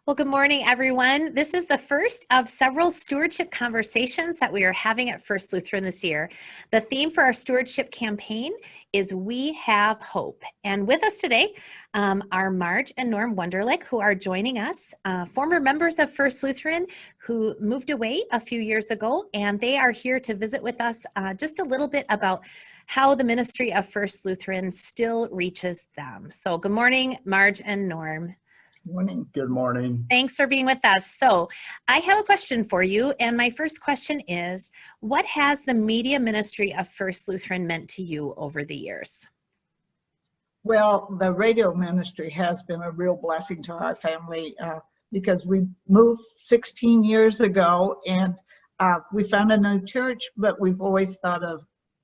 Well, good morning, everyone. This is the first of several stewardship conversations that we are having at First Lutheran this year. The theme for our stewardship campaign is We Have Hope. And with us today are Marge and Norm Wunderlich, who are joining us, former members of First Lutheran who moved away a few years ago, and they are here to visit with us just a little bit about how the ministry of First Lutheran still reaches them. So good morning, Marge and Norm. Morning. Good morning. Thanks for being with us. So I have a question for you. And my first question is, what has the media ministry of First Lutheran meant to you over the years? Well, the radio ministry has been a real blessing to our family because we moved 16 years ago and we found a new church, but we've always thought of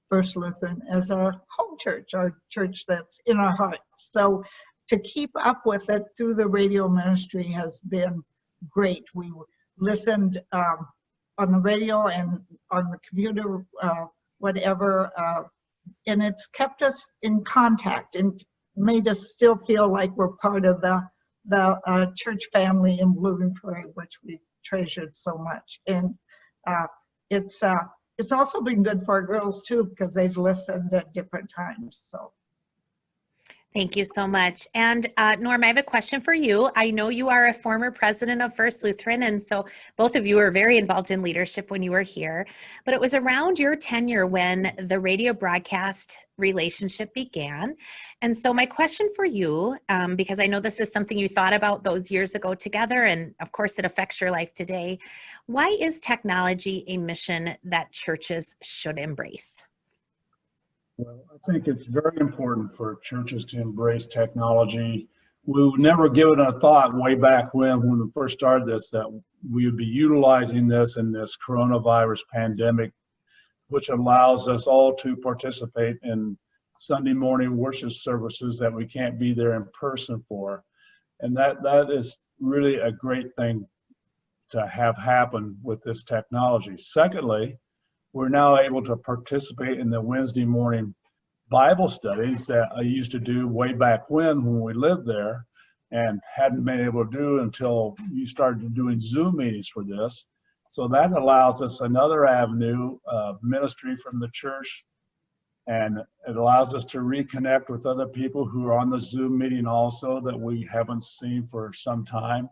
First Lutheran as our home church, our church that's in our heart. So to keep up with it through the radio ministry has been great. We listened on the radio and on the computer, whatever, and it's kept us in contact and made us still feel like we're part of the church family in Blooming Prairie, which we treasured so much. And it's also been good for our girls too, because they've listened at different times. So. Thank you so much. And Norm, I have a question for you. I know you are a former president of First Lutheran, and so both of you were very involved in leadership when you were here. But it was around your tenure when the radio broadcast relationship began. And so my question for you, because I know this is something you thought about those years ago together, and of course it affects your life today, why is technology a mission that churches should embrace? Well, I think it's very important for churches to embrace technology. We would never give it a thought way back when we first started this, that we would be utilizing this in this coronavirus pandemic, which allows us all to participate in Sunday morning worship services that we can't be there in person for. And that is really a great thing to have happen with this technology. Secondly, we're now able to participate in the Wednesday morning Bible studies that I used to do way back when we lived there and hadn't been able to do until you started doing Zoom meetings for this. So that allows us another avenue of ministry from the church, and it allows us to reconnect with other people who are on the Zoom meeting also that we haven't seen for some time.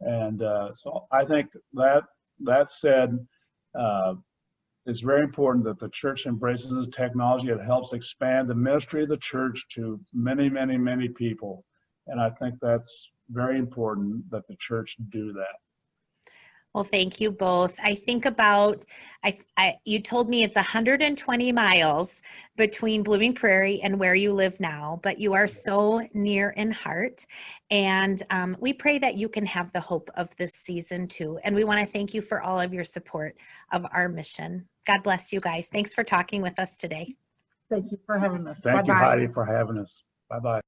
And so I think that said, it's very important that the church embraces the technology. It helps expand the ministry of the church to many, many, many people. And I think that's very important that the church do that. Well, thank you both. I think about, you told me it's 120 miles between Blooming Prairie and where you live now, but you are so near in heart. And we pray that you can have the hope of this season too. And we want to thank you for all of your support of our mission. God bless you guys. Thanks for talking with us today. Thank you for having us. Thank you, Heidi, for having us. Bye-bye.